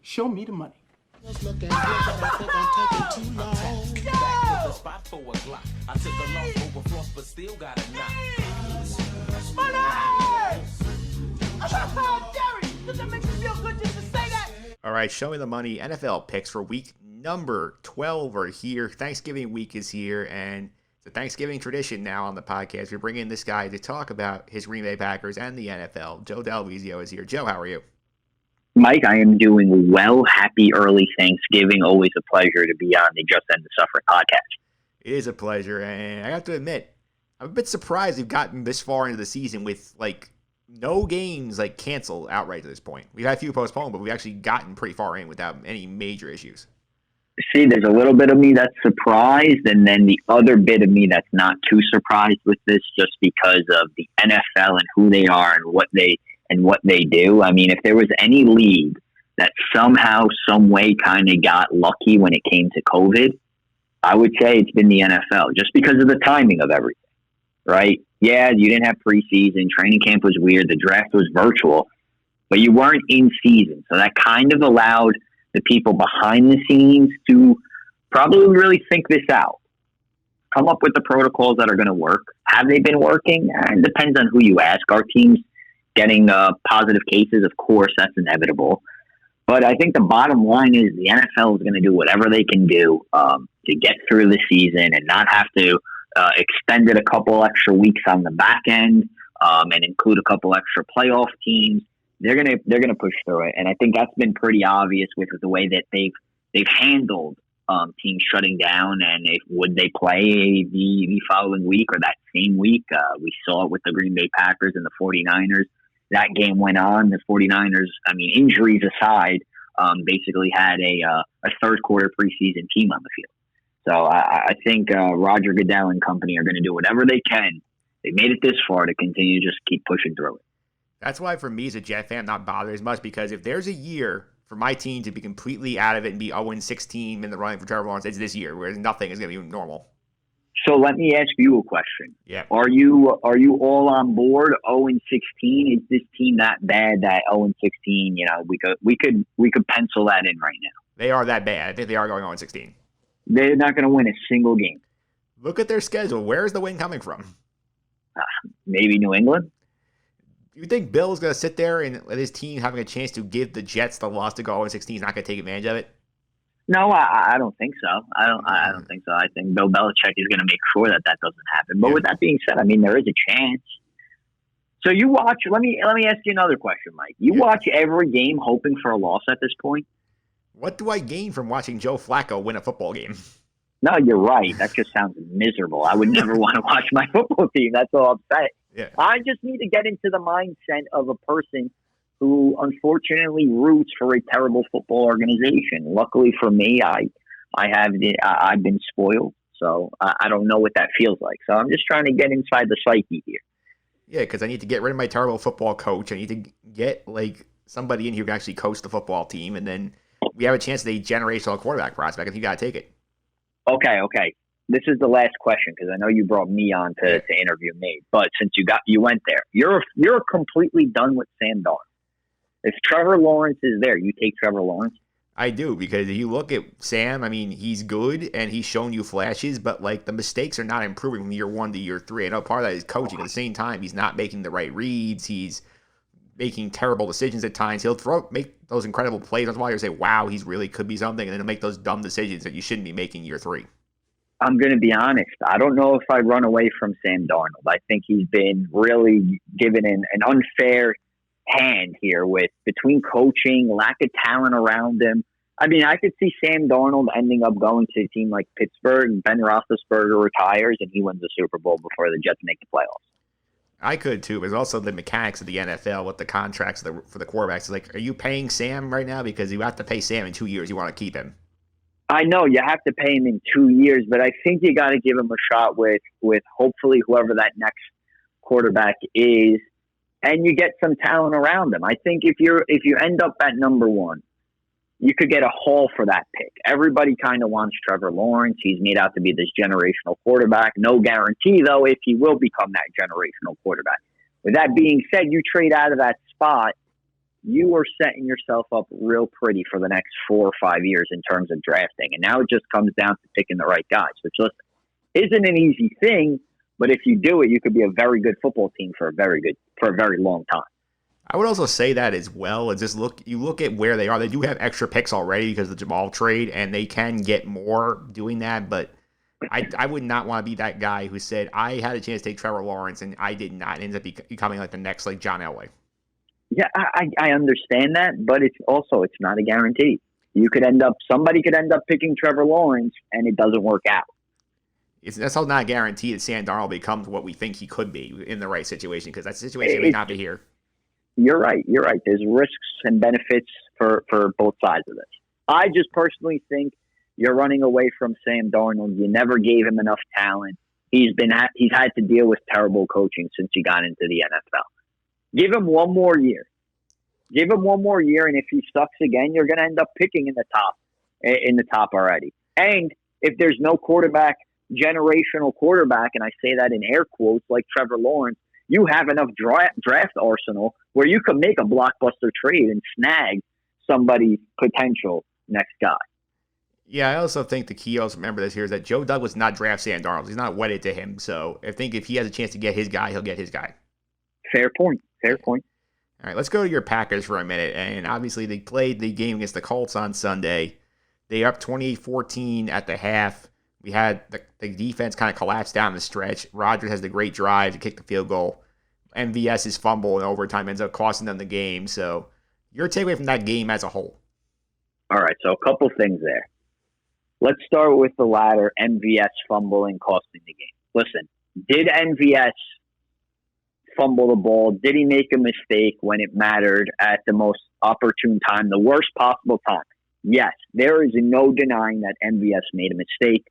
Show me the money. Was looking good, but I think I'm taking too long. Back to the spot for a Glock. I took a loss over frost, but still got a knock. Money! Jerry, does that make you feel good just to say that? All right, show me the money. NFL picks for week number 12 are here. Thanksgiving week is here, and it's a Thanksgiving tradition now on the podcast. We're bringing this guy to talk about his Green Bay Packers and the NFL. Joe Delvizio is here. Joe, how are you? Mike, I am doing well. Happy early Thanksgiving. Always a pleasure to be on the Just End the Suffering podcast. It is a pleasure, and I have to admit, I'm a bit surprised we've gotten this far into the season with, no games, canceled outright to this point. We've had a few postponed, but we've actually gotten pretty far in without any major issues. See, there's a little bit of me that's surprised, and then the other bit of me that's not too surprised with this just because of the NFL and who they are and what they do. I mean, if there was any league that somehow, some way kind of got lucky when it came to COVID, I would say it's been the NFL just because of the timing of everything, right? Yeah, you didn't have preseason. Training camp was weird. The draft was virtual, but you weren't in season. So that kind of allowed the people behind the scenes to probably really think this out, come up with the protocols that are going to work. Have they been working? It depends on who you ask. Our team's getting positive cases, of course, that's inevitable. But I think the bottom line is the NFL is going to do whatever they can do to get through the season and not have to extend it a couple extra weeks on the back end and include a couple extra playoff teams. They're gonna push through it, and I think that's been pretty obvious with the way that they've handled teams shutting down. And would they play the following week or that same week? We saw it with the Green Bay Packers and the 49ers. That game went on. The 49ers, I mean, injuries aside, basically had a third quarter preseason team on the field. So I think Roger Goodell and company are going to do whatever they can. They made it this far to continue to just keep pushing through it. That's why, for me as a Jet fan, I'm not bothered as much, because if there's a year for my team to be completely out of it and be 0-16 in the running for Trevor Lawrence, it's this year, where nothing is going to be normal. So let me ask you a question. Yeah. Are you all on board 0-16? Is this team that bad that 0-16? You know, we could pencil that in right now. They are that bad. I think they are going 0-16. They're not going to win a single game. Look at their schedule. Where is the win coming from? Maybe New England. You think Bill's going to sit there and let his team having a chance to give the Jets the loss to go 0-16? He's not going to take advantage of it? No, I don't think so. I don't think so. I think Bill Belichick is going to make sure that doesn't happen. But with that being said, I mean, there is a chance. So you watch. Let me ask you another question, Mike. You watch every game hoping for a loss at this point? What do I gain from watching Joe Flacco win a football game? No, you're right. That just sounds miserable. I would never want to watch my football team. That's all I'm saying. Yeah. I just need to get into the mindset of a person who unfortunately roots for a terrible football organization. Luckily for me, I've been spoiled, so I don't know what that feels like. So I'm just trying to get inside the psyche here. Yeah, because I need to get rid of my terrible football coach. I need to get somebody in here who can actually coach the football team, and then we have a chance at a generational quarterback prospect. I think you got to take it. Okay. This is the last question because I know you brought me on to interview me. But since you went there, you're completely done with Sam Darnold. If Trevor Lawrence is there, you take Trevor Lawrence? I do, because if you look at Sam, I mean, he's good and he's shown you flashes, but the mistakes are not improving from year 1 to year 3. I know part of that is coaching. At the same time, he's not making the right reads. He's making terrible decisions at times. He'll make those incredible plays. That's why you say, wow, he's really could be something, and then he'll make those dumb decisions that you shouldn't be making year 3. I'm going to be honest. I don't know if I run away from Sam Darnold. I think he's been really given an unfair hand here with between coaching, lack of talent around him. I mean, I could see Sam Darnold ending up going to a team like Pittsburgh. Ben Roethlisberger retires and he wins the Super Bowl before the Jets make the playoffs. I could too. There's also the mechanics of the NFL with the contracts for the quarterbacks. Are you paying Sam right now? Because you have to pay Sam in 2 years. You want to keep him. I know you have to pay him in 2 years, but I think you got to give him a shot with hopefully whoever that next quarterback is, and you get some talent around him. I think if you end up at number 1, you could get a haul for that pick. Everybody kind of wants Trevor Lawrence. He's made out to be this generational quarterback. No guarantee, though, if he will become that generational quarterback. With that being said, you trade out of that spot you are setting yourself up real pretty for the next 4 or 5 years in terms of drafting. And now it just comes down to picking the right guys, which listen, isn't an easy thing, but if you do it, you could be a very good football team for a very long time. I would also say that as well. Is just you look at where they are. They do have extra picks already because of the Jamal trade, and they can get more doing that. But I would not want to be that guy who said I had a chance to take Trevor Lawrence and I did not. It ends up becoming like the next like John Elway. Yeah, I understand that, but it's not a guarantee. Somebody could end up picking Trevor Lawrence and it doesn't work out. That's all not a guarantee that Sam Darnold becomes what we think he could be in the right situation, because that situation may not be here. You're right. There's risks and benefits for both sides of this. I just personally think you're running away from Sam Darnold. You never gave him enough talent. He's had to deal with terrible coaching since he got into the NFL. Give him one more year. And if he sucks again, you're going to end up picking in the top already. And if there's no generational quarterback, and I say that in air quotes, like Trevor Lawrence, you have enough draft arsenal where you can make a blockbuster trade and snag somebody's potential next guy. Yeah, I also think the key, also remember this here, is that Joe Douglas not draft Sam Darnold. He's not wedded to him. So I think if he has a chance to get his guy, he'll get his guy. Fair point. All right, let's go to your Packers for a minute. And obviously they played the game against the Colts on Sunday. They up 28-14 at the half. We had the defense kind of collapse down the stretch. Rodgers has the great drive to kick the field goal. MVS's fumble in overtime ends up costing them the game. So your takeaway from that game as a whole. All right, so a couple things there. Let's start with the latter, MVS fumbling costing the game. Listen, did MVS fumble the ball? Did he make a mistake when it mattered at the most opportune time, the worst possible time? Yes, there is no denying that MVS made a mistake.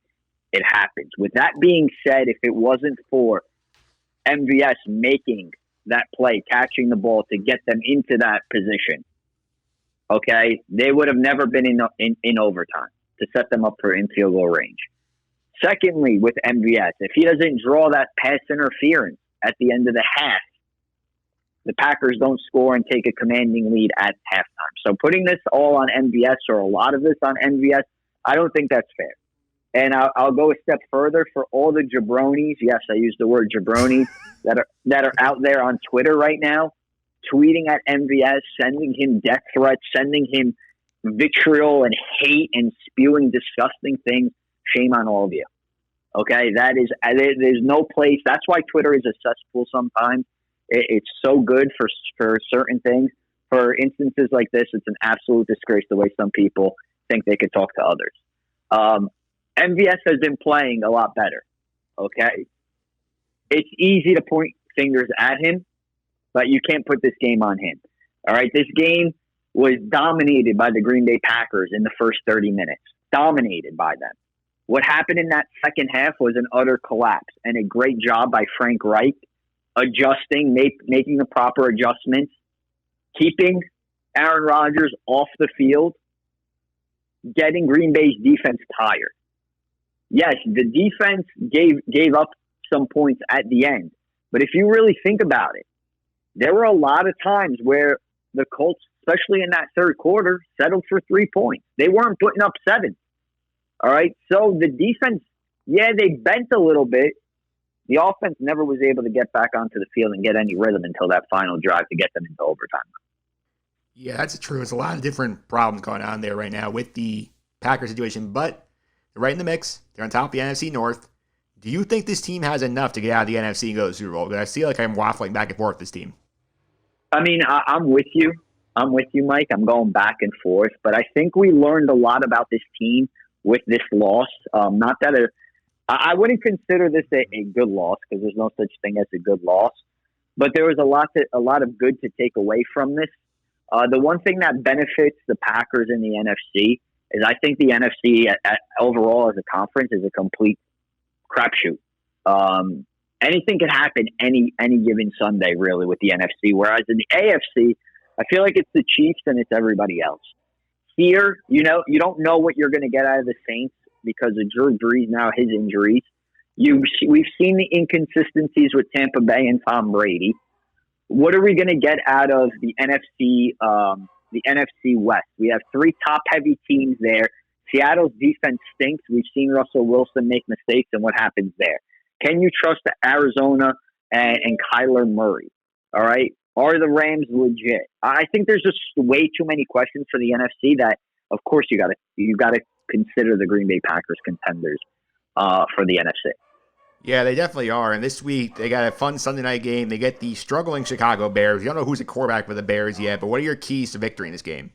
It happens. With that being said, if it wasn't for MVS making that play, catching the ball to get them into that position, okay, they would have never been in overtime to set them up for in field goal range. Secondly, with MVS, if he doesn't draw that pass interference at the end of the half, the Packers don't score and take a commanding lead at halftime. So putting this all on MVS, or a lot of this on MVS, I don't think that's fair. And I'll go a step further for all the jabronis. Yes, I use the word jabronis that are out there on Twitter right now, tweeting at MVS, sending him death threats, sending him vitriol and hate and spewing disgusting things. Shame on all of you. Okay, there's no place. That's why Twitter is a cesspool sometimes. It's so good for certain things. For instances like this, it's an absolute disgrace the way some people think they could talk to others. MVS has been playing a lot better. Okay, it's easy to point fingers at him, but you can't put this game on him. All right, this game was dominated by the Green Bay Packers in the first 30 minutes. Dominated by them. What happened in that second half was an utter collapse, and a great job by Frank Reich adjusting, making the proper adjustments, keeping Aaron Rodgers off the field, getting Green Bay's defense tired. Yes, the defense gave up some points at the end, but if you really think about it, there were a lot of times where the Colts, especially in that third quarter, settled for 3 points. They weren't putting up 7. All right, so the defense, they bent a little bit. The offense never was able to get back onto the field and get any rhythm until that final drive to get them into overtime. Yeah, that's true. There's a lot of different problems going on there right now with the Packers situation, but they're right in the mix. They're on top of the NFC North. Do you think this team has enough to get out of the NFC and go to the Super Bowl? Because I feel like I'm waffling back and forth with this team. I mean, I'm with you. I'm with you, Mike. I'm going back and forth. But I think we learned a lot about this team with this loss. Not that I wouldn't consider this a good loss, because there's no such thing as a good loss. But there was a lot of good to take away from this. The one thing that benefits the Packers in the NFC is I think the NFC overall as a conference is a complete crapshoot. Anything could happen any given Sunday, really, with the NFC. Whereas in the AFC, I feel like it's the Chiefs and it's everybody else. Here, you don't know what you're going to get out of the Saints because of Drew Brees now, his injuries. We've seen the inconsistencies with Tampa Bay and Tom Brady. what are we going to get out of the NFC? The NFC West. We have 3 top-heavy teams there. Seattle's defense stinks. We've seen Russell Wilson make mistakes, and what happens there? Can you trust Arizona and Kyler Murray? All right. Are the Rams legit? I think there's just way too many questions for the NFC that, of course, you got to consider the Green Bay Packers contenders for the NFC. Yeah, they definitely are. And this week, they got a fun Sunday night game. They get the struggling Chicago Bears. You don't know who's a quarterback for the Bears yet, but what are your keys to victory in this game?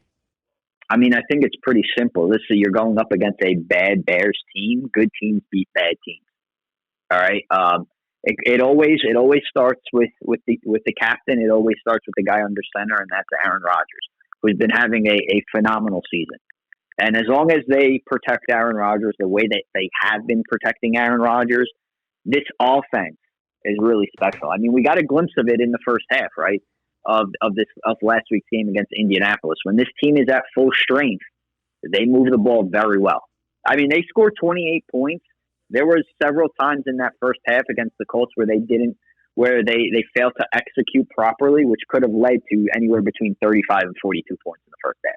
I mean, I think it's pretty simple. You're going up against a bad Bears team. Good teams beat bad teams. All right. It always starts with the captain. It always starts with the guy under center, and that's Aaron Rodgers, who's been having a phenomenal season. And as long as they protect Aaron Rodgers the way that they have been protecting Aaron Rodgers, this offense is really special. I mean, we got a glimpse of it in the first half, right? Of last week's game against Indianapolis. When this team is at full strength, they move the ball very well. I mean, they scored 28 points. There were several times in that first half against the Colts where they failed to execute properly, which could have led to anywhere between 35 and 42 points in the first half.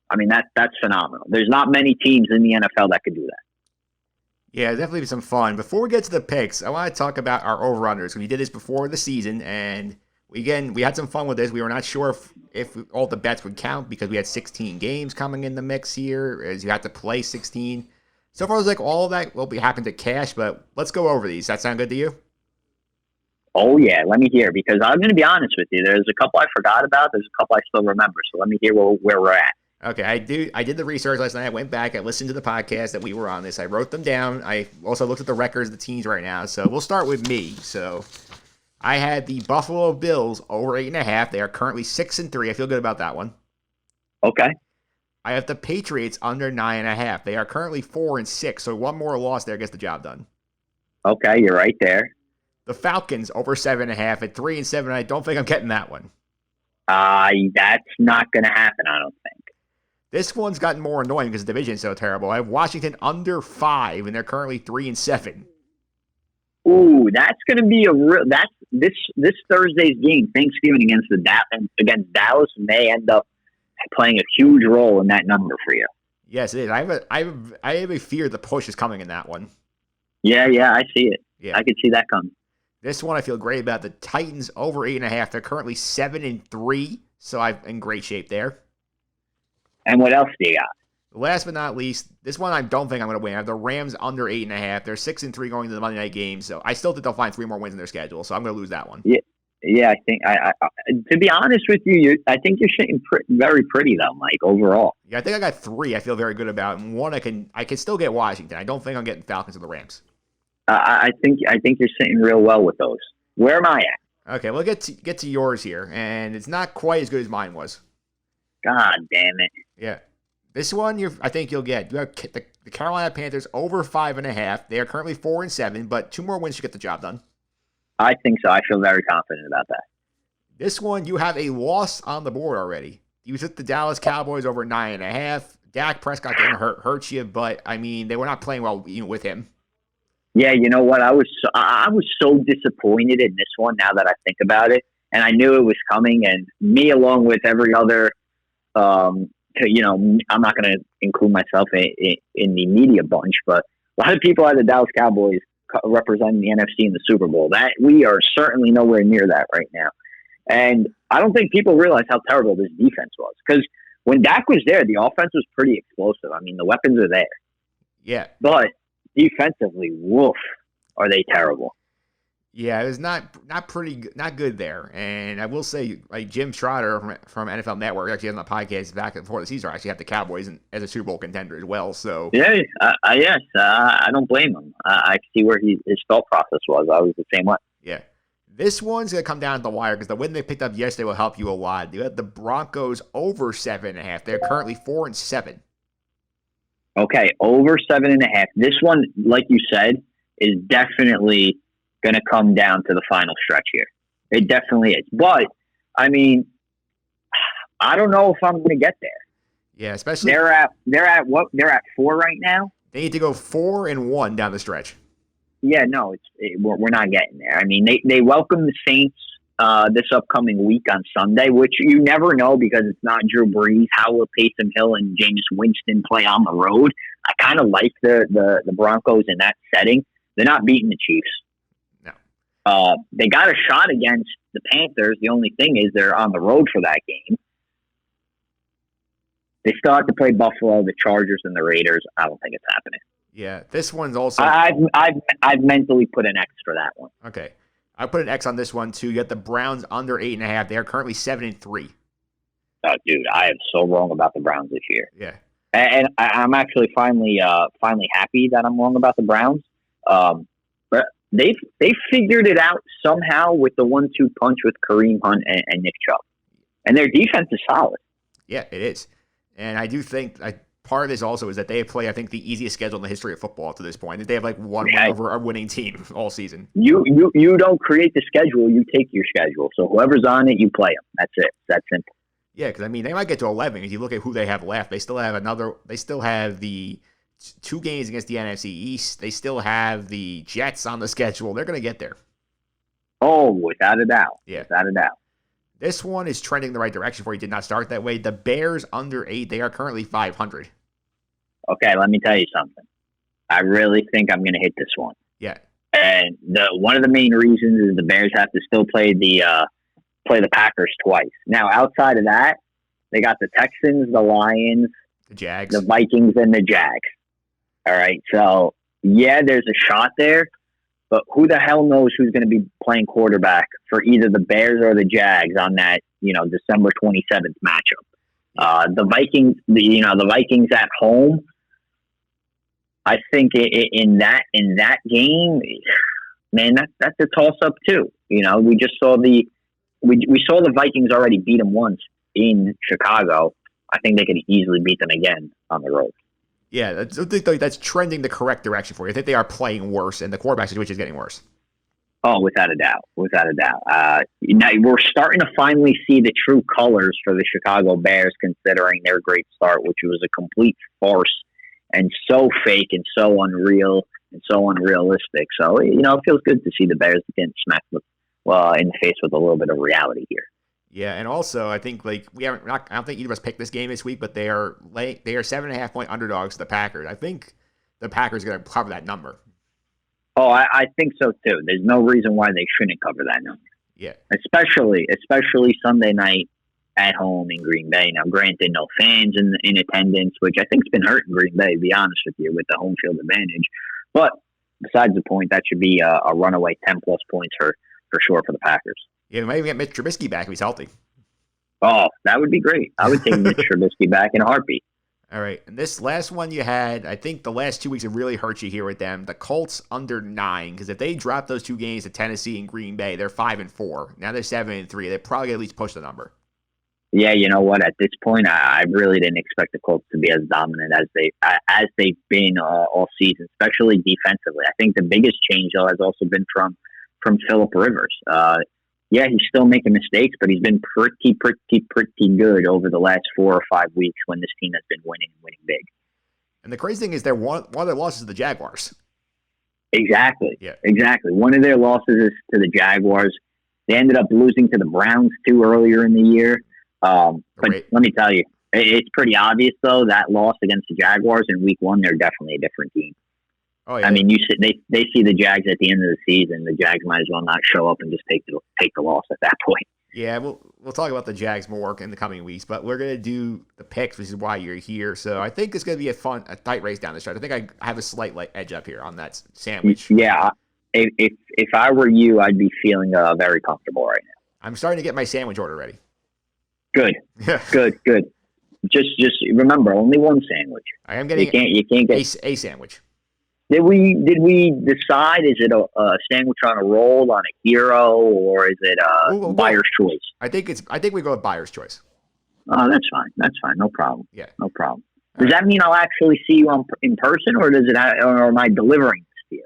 I mean, that's phenomenal. There's not many teams in the NFL that could do that. Yeah, definitely some fun. Before we get to the picks, I want to talk about our over-unders. We did this before the season, and we had some fun with this. We were not sure if all the bets would count because we had 16 games coming in the mix here, as you had to play 16. So far, it was like all of that will be happen to cash, but let's go over these. Does that sound good to you? Oh, yeah. Let me hear, because I'm going to be honest with you. There's a couple I forgot about. There's a couple I still remember. So let me hear where we're at. Okay, I did the research last night. I went back. I listened to the podcast that we were on this. I wrote them down. I also looked at the records of the teams right now. So we'll start with me. So I had the Buffalo Bills over 8.5. They are currently 6-3. I feel good about that one. Okay. I have the Patriots under 9.5. They are currently 4-6. So one more loss there gets the job done. Okay, you're right there. The Falcons over 7.5 at 3-7. I don't think I'm getting that one. That's not going to happen, I don't think. This one's gotten more annoying because the division is so terrible. I have Washington under 5, and they're currently 3-7. Ooh, that's going to be this Thursday's game, Thanksgiving against Dallas, may end up playing a huge role in that number for you. Yes, it is. I have a fear the push is coming in that one. Yeah, I see it. Yeah. I can see that coming. This one I feel great about. The Titans over 8.5. They're currently 7-3, so I'm in great shape there. And what else do you got? Last but not least, this one I don't think I'm going to win. I have the Rams under 8.5. They're 6-3 going to the Monday night game, so I still think they'll find 3 more wins in their schedule. So I'm going to lose that one. Yeah. I think I to be honest with you, I think you're shooting very pretty though, Mike. Overall. Yeah, I think I got 3. I feel very good about, and one I can still get Washington. I don't think I'm getting Falcons or the Rams. I think you're sitting real well with those. Where am I at? Okay, we'll get to yours here, and it's not quite as good as mine was. God damn it. Yeah. This one, I think you'll get. You have the Carolina Panthers over 5.5. They are currently 4-7, but 2 more wins to get the job done. I think so. I feel very confident about that. This one, you have a loss on the board already. You took the Dallas Cowboys over 9.5. Dak Prescott getting hurt you, but I mean they were not playing well with him. Yeah, you know what? I was so disappointed in this one. Now that I think about it, and I knew it was coming, and me along with every other. I'm not going to include myself in the media bunch, but a lot of people had the Dallas Cowboys representing the NFC in the Super Bowl. That we are certainly nowhere near that right now. And I don't think people realize how terrible this defense was. Because when Dak was there, the offense was pretty explosive. I mean, the weapons are there. Yeah. But defensively, woof, are they terrible. Yeah, it was not good there. And I will say, like Jim Schroeder from NFL Network actually on the podcast back before the season actually had the Cowboys as a Super Bowl contender as well. So yes, I don't blame him. I see where his thought process was. I was the same way. Yeah, this one's gonna come down to the wire because the win they picked up yesterday will help you a lot. You had the Broncos over 7.5. They're currently 4-7. Okay, over 7.5. This one, like you said, is definitely going to come down to the final stretch here. It definitely is. But, I mean, I don't know if I'm going to get there. Yeah, especially they're at what? They're at 4 right now. They need to go 4-1 down the stretch. Yeah, no, we're not getting there. I mean, they welcome the Saints this upcoming week on Sunday, which you never know because it's not Drew Brees. How will Taysom Hill and Jameis Winston play on the road? I kind of like the Broncos in that setting. They're not beating the Chiefs. No. They got a shot against the Panthers. The only thing is they're on the road for that game. They still have to play Buffalo, the Chargers, and the Raiders. I don't think it's happening. Yeah, this one's also. I've mentally put an X for that one. Okay, I put an X on this one too. You got the Browns under 8.5. They are currently 7-3. Oh, dude, I am so wrong about the Browns this year. Yeah, and I'm actually finally happy that I'm wrong about the Browns. But they figured it out somehow with the 1-2 punch with Kareem Hunt and Nick Chubb, and their defense is solid. Yeah, it is. And I do think part of this also is that they play, I think, the easiest schedule in the history of football to this point. They have like one win over a winning team all season. You don't create the schedule; you take your schedule. So whoever's on it, you play them. That's it. That's simple. Yeah, because I mean, they might get to 11. If you look at who they have left, they still have the 2 games against the NFC East. They still have the Jets on the schedule. They're going to get there. Oh, without a doubt. Yeah, without a doubt. This one is trending the right direction for you. Did not start that way. The Bears under 8. They are currently 500. Okay, let me tell you something. I really think I'm going to hit this one. Yeah. And one of the main reasons is the Bears have to still play the Packers twice. Now, outside of that, they got the Texans, the Lions, the Jags, the Vikings, and the Jags. All right, so yeah, there's a shot there. But who the hell knows who's going to be playing quarterback for either the Bears or the Jags on that, December 27th matchup? The Vikings at home. I think in that game, man, that's a toss up too. We just saw we saw the Vikings already beat them once in Chicago. I think they could easily beat them again on the road. Yeah, I think that's trending the correct direction for you. I think they are playing worse, and the quarterback situation is getting worse. Oh, without a doubt. Without a doubt. Now we're starting to finally see the true colors for the Chicago Bears, considering their great start, which was a complete farce and so fake and so unreal and so unrealistic. So, it feels good to see the Bears getting smacked in the face with a little bit of reality here. Yeah, and also I think I don't think either of us picked this game this week, but they are 7.5 point underdogs to the Packers. I think the Packers are going to cover that number. Oh, I think so too. There's no reason why they shouldn't cover that number. Yeah, especially Sunday night at home in Green Bay. Now, granted, no fans in attendance, which I think's been hurting Green Bay, to be honest with you, with the home field advantage. But besides the point, that should be a runaway 10+ points for sure for the Packers. Yeah, we might even get Mitch Trubisky back if he's healthy. Oh, that would be great. I would take Mitch Trubisky back in a heartbeat. All right, and this last one you had, I think the last 2 weeks have really hurt you here with them. The Colts under 9, because if they drop those 2 games to Tennessee and Green Bay, they're 5-4. Now they're 7-3. They probably at least push the number. Yeah, you know what? At this point, I really didn't expect the Colts to be as dominant as they've been all season, especially defensively. I think the biggest change though has also been from Phillip Rivers. Yeah, he's still making mistakes, but he's been pretty good over the last 4 or 5 weeks when this team has been winning big. And the crazy thing is, one of their losses is the Jaguars. Exactly. Yeah. Exactly. One of their losses is to the Jaguars. They ended up losing to the Browns too earlier in the year. But let me tell you, it's pretty obvious though that loss against the Jaguars in Week 1, they're definitely a different team. Oh, yeah. I mean, they see the Jags at the end of the season. The Jags might as well not show up and just take the loss at that point. Yeah, we'll talk about the Jags more in the coming weeks, but we're gonna do the picks, which is why you're here. So I think it's gonna be a tight race down the stretch. I think I have a slight edge up here on that sandwich. Yeah, if I were you, I'd be feeling very comfortable right now. I'm starting to get my sandwich order ready. Good, good. Just remember, only one sandwich. I am getting. You can't get a sandwich. Did we decide? Is it a sandwich on a roll, on a hero, or is it buyer's choice? I think we go with buyer's choice. Oh, that's fine. That's fine. No problem. Yeah, no problem. Does that mean I'll actually see you in person, or or am I delivering this to you?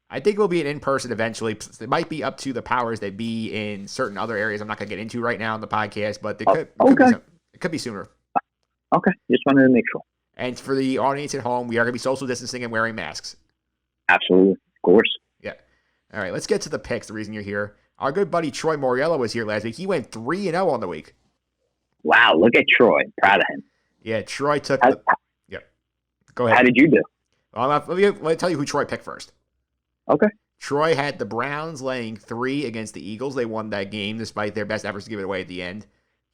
I think we'll be in person eventually. It might be up to the powers that be in certain other areas I'm not going to get into right now on the podcast, but it could be sooner. Okay, just wanted to make sure. And for the audience at home, we are going to be social distancing and wearing masks. Absolutely. Of course. Yeah. All right, let's get to the picks, the reason you're here. Our good buddy Troy Moriello was here last week. He went 3-0 on the week. Wow, look at Troy. Proud of him. Yeah, Troy took How, the. Yeah, go ahead. how did you do? Well, let me tell you who Troy picked first. Okay. Troy had the Browns laying 3 against the Eagles. They won that game despite their best efforts to give it away at the end.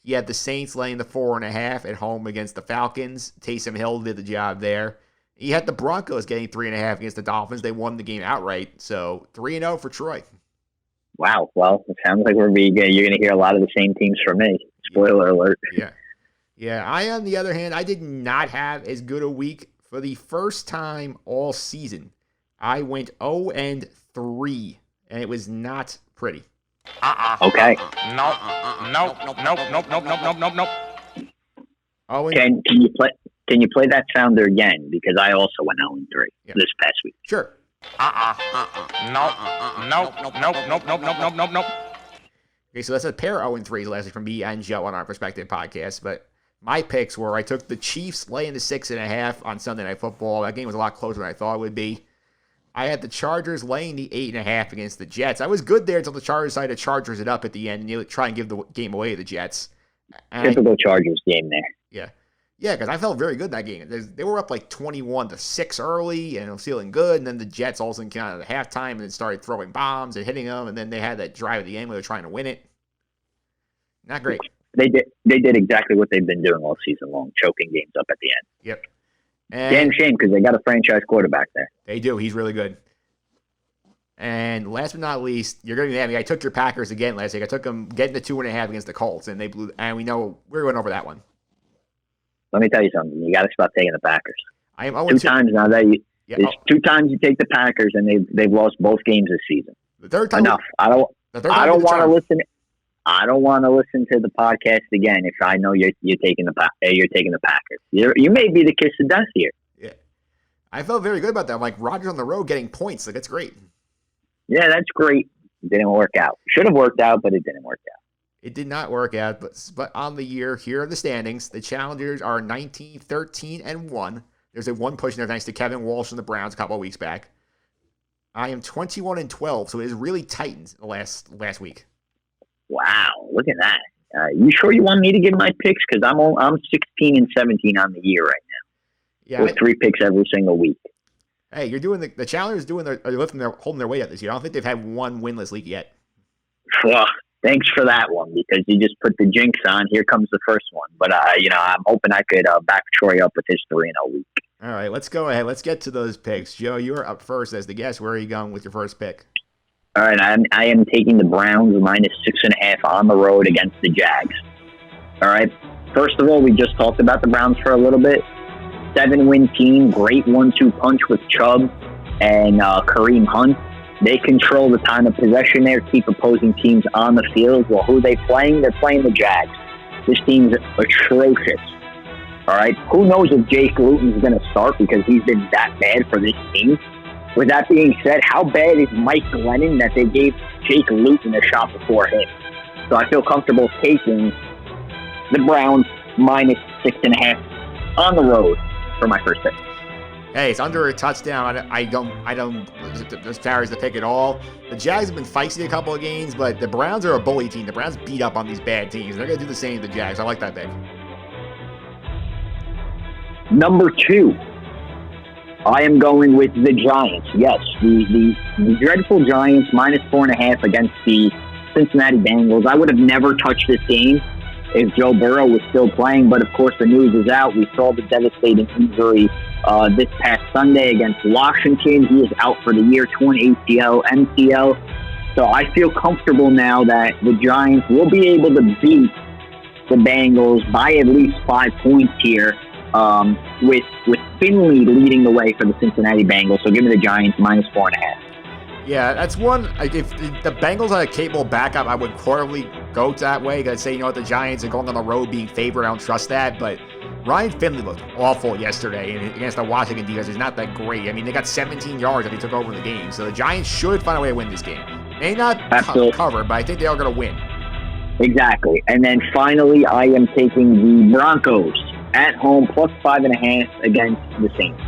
He had the Saints laying the 4.5 at home against the Falcons. Taysom Hill did the job there. He had the Broncos getting 3.5 against the Dolphins. They won the game outright. So 3-0 for Troy. Wow. Well, it sounds like you're going to hear a lot of the same teams from me. Spoiler alert. Yeah. Yeah. I, on the other hand, I did not have as good a week. For the first time all season, I went 0-3, and it was not pretty. Okay. No. Oh, Can you play that sounder again? Because I also went 0-3 this past week. Sure. No. Okay, so that's a pair of 0-3s last week from me and Joe on our Perspective podcast, but my picks were I took the Chiefs laying the 6.5 on Sunday Night Football. That game was a lot closer than I thought it would be. I had the Chargers laying the 8.5 against the Jets. I was good there until the Chargers decided to Chargers it up at the end and try and give the game away to the Jets. Typical Chargers game there. Yeah. Yeah, because I felt very good that game. They were up like 21-6 early, and it was feeling good. And then the Jets all of a sudden came out at the halftime and then started throwing bombs and hitting them. And then they had that drive at the end where they were trying to win it. Not great. They did exactly what they've been doing all season long, choking games up at the end. Yep. Damn shame because they got a franchise quarterback there. They do. He's really good. And last but not least, you're going to be mad at me. I took your Packers again last week. I took them getting the 2.5 against the Colts, and they blew. And we know we're going over that one. Let me tell you something. You got to stop taking the Packers. I am 0-2. 2 times now that it's 2 times you take the Packers, and they've lost both games this season. The third time. Enough. I don't want to listen. I don't want to listen to the podcast again if I know you're taking the Packers. You may be the kiss of death here. Yeah, I felt very good about that. I'm like Rodgers on the road getting points. Like that's great. Yeah, that's great. It didn't work out. Should have worked out, but it didn't work out. It did not work out. But on the year, here are the standings. The Challengers are 19-13-1. There's a 1 push in there thanks to Kevin Walsh and the Browns a couple of weeks back. I am 21-12, so it is really tightened the last week. Wow, look at that. You sure you want me to give my picks? Because I'm 16-17 on the year right now. Yeah, with 3 picks every single week. Hey, you're doing the Challengers holding their weight at this year. I don't think they've had one winless league yet. Well, thanks for that one because you just put the jinx on. Here comes the first one. But I'm hoping I could back Troy up with his 3-0 week. All right, let's go ahead. Let's get to those picks. Joe, you're up first as the guest. Where are you going with your first pick? All right, I am taking the Browns minus 6.5 on the road against the Jags. All right. First of all, we just talked about the Browns for a little bit. 7-win team, great 1-2 punch with Chubb and Kareem Hunt. They control the time of possession there, keep opposing teams on the field. Well, who are they playing? They're playing the Jags. This team's atrocious. All right. Who knows if Jake Luton's going to start because he's been that bad for this team. With that being said, how bad is Mike Glennon that they gave Jake Luton a shot before him? So I feel comfortable taking the Browns minus 6.5 on the road for my first pick. Hey, it's under a touchdown. I don't as far as the pick at all. The Jags have been feisty a couple of games, but the Browns are a bully team. The Browns beat up on these bad teams. They're going to do the same to the Jags. I like that pick. Number 2. I am going with the Giants. Yes, the dreadful Giants minus 4.5 against the Cincinnati Bengals. I would have never touched this game if Joe Burrow was still playing, but of course the news is out. We saw the devastating injury this past Sunday against Washington. He is out for the year, torn ACL, MCL. So I feel comfortable now that the Giants will be able to beat the Bengals by at least 5 points here. With Finley leading the way for the Cincinnati Bengals. So give me the Giants minus 4.5. Yeah, that's one. Like if the Bengals had a capable backup, I would quarterly go that way. Because say, the Giants are going on the road being favored. I don't trust that. But Ryan Finley looked awful yesterday against the Washington defense. It's not that great. I mean, they got 17 yards that he took over the game. So the Giants should find a way to win this game. May not cover, but I think they are going to win. Exactly. And then finally, I am taking the Broncos at home plus 5.5 against the Saints.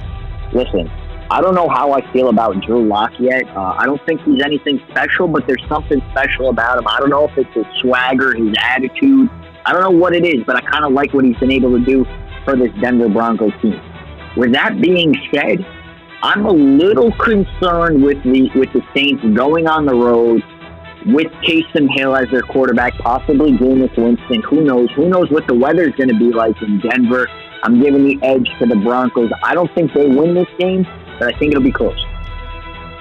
Listen, I don't know how I feel about Drew Lock yet. I don't think he's anything special, but there's something special about him. I don't know if it's his swagger, his attitude. I don't know what it is, but I kind of like what he's been able to do for this Denver Broncos team. With that being said, I'm a little concerned with the Saints going on the road with Taysom Hill as their quarterback, possibly Jameis Winston. Who knows? Who knows what the weather is going to be like in Denver? I'm giving the edge to the Broncos. I don't think they win this game, but I think it'll be close.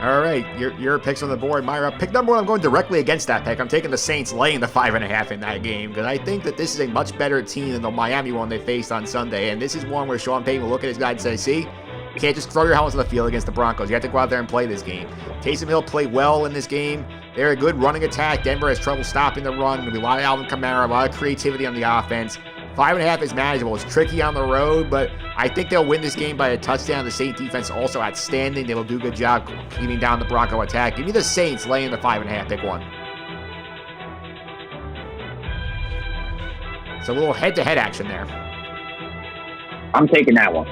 All right, your picks on the board, Myra. Pick number one, I'm going directly against that pick. I'm taking the Saints laying the 5.5 in that game because I think that this is a much better team than the Miami one they faced on Sunday. And this is one where Sean Payton will look at his guy and say, see, you can't just throw your helmets on the field against the Broncos. You have to go out there and play this game. Taysom Hill played well in this game. They're a good running attack. Denver has trouble stopping the run. There'll be a lot of Alvin Kamara, a lot of creativity on the offense. 5.5 is manageable. It's tricky on the road, but I think they'll win this game by a touchdown. The Saints defense also outstanding. They will do a good job keeping down the Bronco attack. Give me the Saints laying the 5.5. Pick one. It's a little head-to-head action there. I'm taking that one.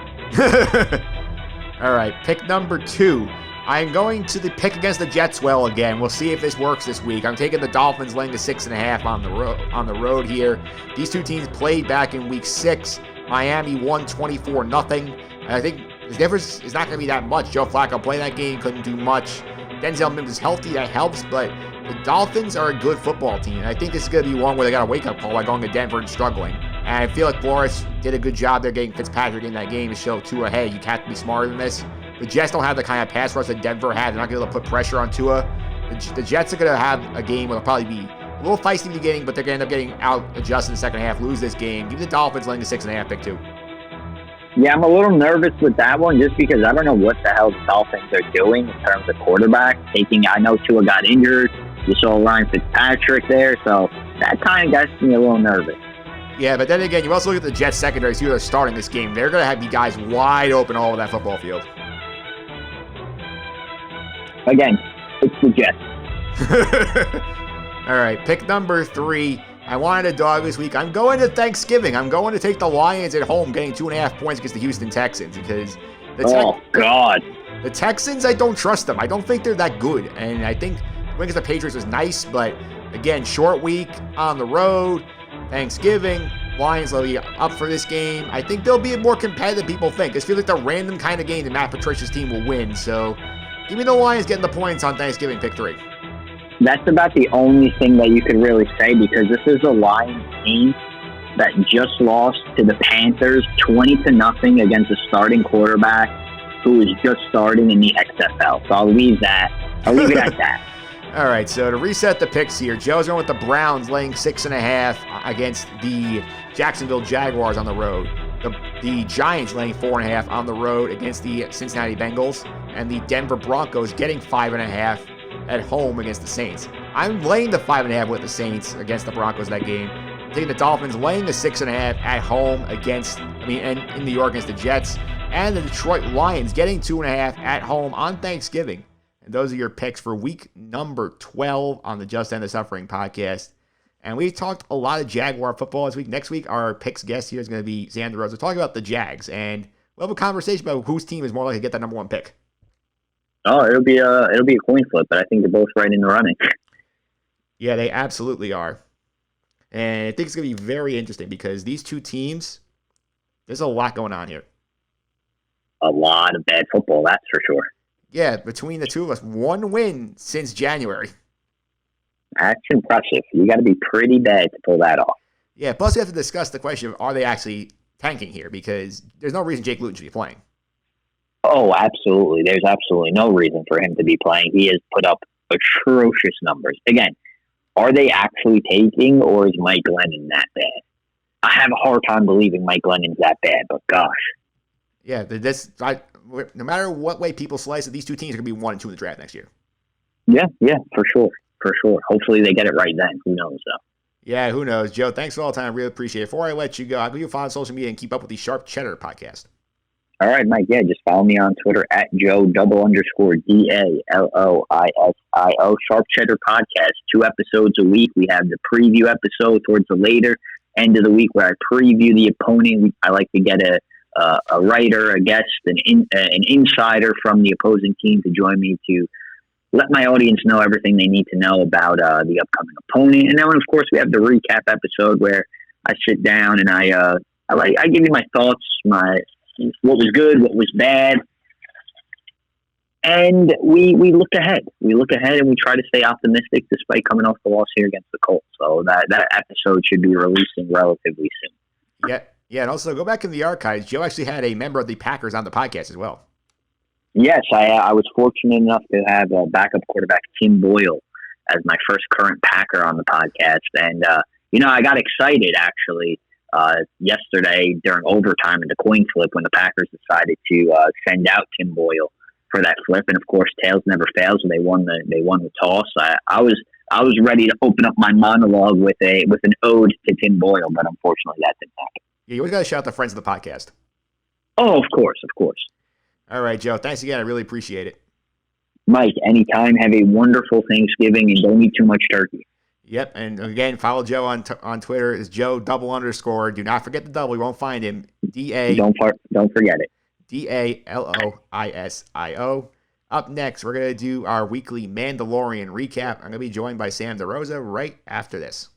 All right, pick number two. I'm going to the pick against the Jets well again. We'll see if this works this week. I'm taking the Dolphins laying the 6.5 on the road here. These two teams played back in week 6. Miami won 24-0. I think the difference is not going to be that much. Joe Flacco played that game, couldn't do much. Denzel Mims is healthy, that helps, but the Dolphins are a good football team. And I think this is going to be one where they got a wake-up call by going to Denver and struggling. And I feel like Flores did a good job there getting Fitzpatrick in that game to show Tua, hey, you have to be smarter than this. The Jets don't have the kind of pass rush that Denver had. They're not going to be able to put pressure on Tua. The Jets are going to have a game where they'll probably be a little feisty in the beginning, but they're going to end up getting out-adjusted in the second half, lose this game. Give me the Dolphins laying the 6.5, pick two. Yeah, I'm a little nervous with that one just because I don't know what the hell the Dolphins are doing in terms of quarterback. I know Tua got injured. You saw Ryan Fitzpatrick there, so that kind of gets me a little nervous. Yeah, but then again, you also look at the Jets secondary, see who they're starting this game. They're going to have you guys wide open all over that football field. Again, it's the Jets. All right, pick number 3. I wanted a dog this week. I'm going to Thanksgiving. I'm going to take the Lions at home, getting 2.5 points against the Houston Texans because the Texans, I don't trust them. I don't think they're that good, and I think winning against the Patriots was nice, but again, short week on the road, Thanksgiving. Lions will be up for this game. I think they'll be more competitive than people think. This feels like the random kind of game that Matt Patricia's team will win. So give me the Lions getting the points on Thanksgiving, pick 3. That's about the only thing that you could really say because this is a Lions team that just lost to the Panthers 20-0 against a starting quarterback who is just starting in the XFL. So I'll leave it at that. All right, so to reset the picks here, Joe's going with the Browns laying 6.5 against the Jacksonville Jaguars on the road. The Giants laying 4.5 on the road against the Cincinnati Bengals, and the Denver Broncos getting 5.5 at home against the Saints. I'm laying the 5.5 with the Saints against the Broncos in that game. I'm taking the Dolphins laying the 6.5 at home and in New York against the Jets, and the Detroit Lions getting 2.5 at home on Thanksgiving. And those are your picks for week number 12 on the Just End the Suffering podcast. And we talked a lot of Jaguar football this week. Next week, our picks guest here is going to be Xander Rhodes. We're talking about the Jags, and we'll have a conversation about whose team is more likely to get that number 1 pick. Oh, it'll be a coin flip, but I think they're both right in the running. Yeah, they absolutely are. And I think it's going to be very interesting because these two teams, there's a lot going on here. A lot of bad football, that's for sure. Yeah, between the two of us, 1 win since January. That's impressive. You got to be pretty bad to pull that off. Yeah, plus we have to discuss the question of are they actually tanking here because there's no reason Jake Luton should be playing. Oh, absolutely. There's absolutely no reason for him to be playing. He has put up atrocious numbers. Again, are they actually taking or is Mike Glennon that bad? I have a hard time believing Mike Glennon's that bad, but gosh. Yeah, no matter what way people slice it, these two teams are going to be 1 and 2 in the draft next year. Yeah, for sure. Hopefully they get it right then. Who knows, though? Yeah, who knows? Joe, thanks for all the time. I really appreciate it. Before I let you go, I'll give you a follow on social media and keep up with the Sharp Cheddar podcast. All right, Mike. Yeah, just follow me on Twitter at Joe_DALOISIO. Sharp Cheddar podcast, 2 episodes a week. We have the preview episode towards the later end of the week where I preview the opponent. I like to get a a writer, a guest, an insider from the opposing team to join me to let my audience know everything they need to know about the upcoming opponent. And then, of course, we have the recap episode where I sit down and I give you my thoughts, what was good, what was bad. And we look ahead. We look ahead and we try to stay optimistic despite coming off the loss here against the Colts. So that episode should be releasing relatively soon. Yeah, and also go back in the archives. Joe actually had a member of the Packers on the podcast as well. Yes, I was fortunate enough to have a backup quarterback, Tim Boyle, as my first current Packer on the podcast. And, I got excited, actually, yesterday during overtime in the coin flip when the Packers decided to send out Tim Boyle for that flip. And, of course, tails never fails, and they won the toss. I was ready to open up my monologue with an ode to Tim Boyle, but unfortunately that didn't happen. Yeah, you always got to shout out the friends of the podcast. Oh, of course. All right, Joe. Thanks again. I really appreciate it. Mike, anytime. Have a wonderful Thanksgiving and don't eat too much turkey. Yep. And again, follow Joe on Twitter. It's Joe __. Do not forget the double. You won't find him. Don't forget it. DALOISIO. Up next, we're going to do our weekly Mandalorian recap. I'm going to be joined by Sam DeRosa right after this.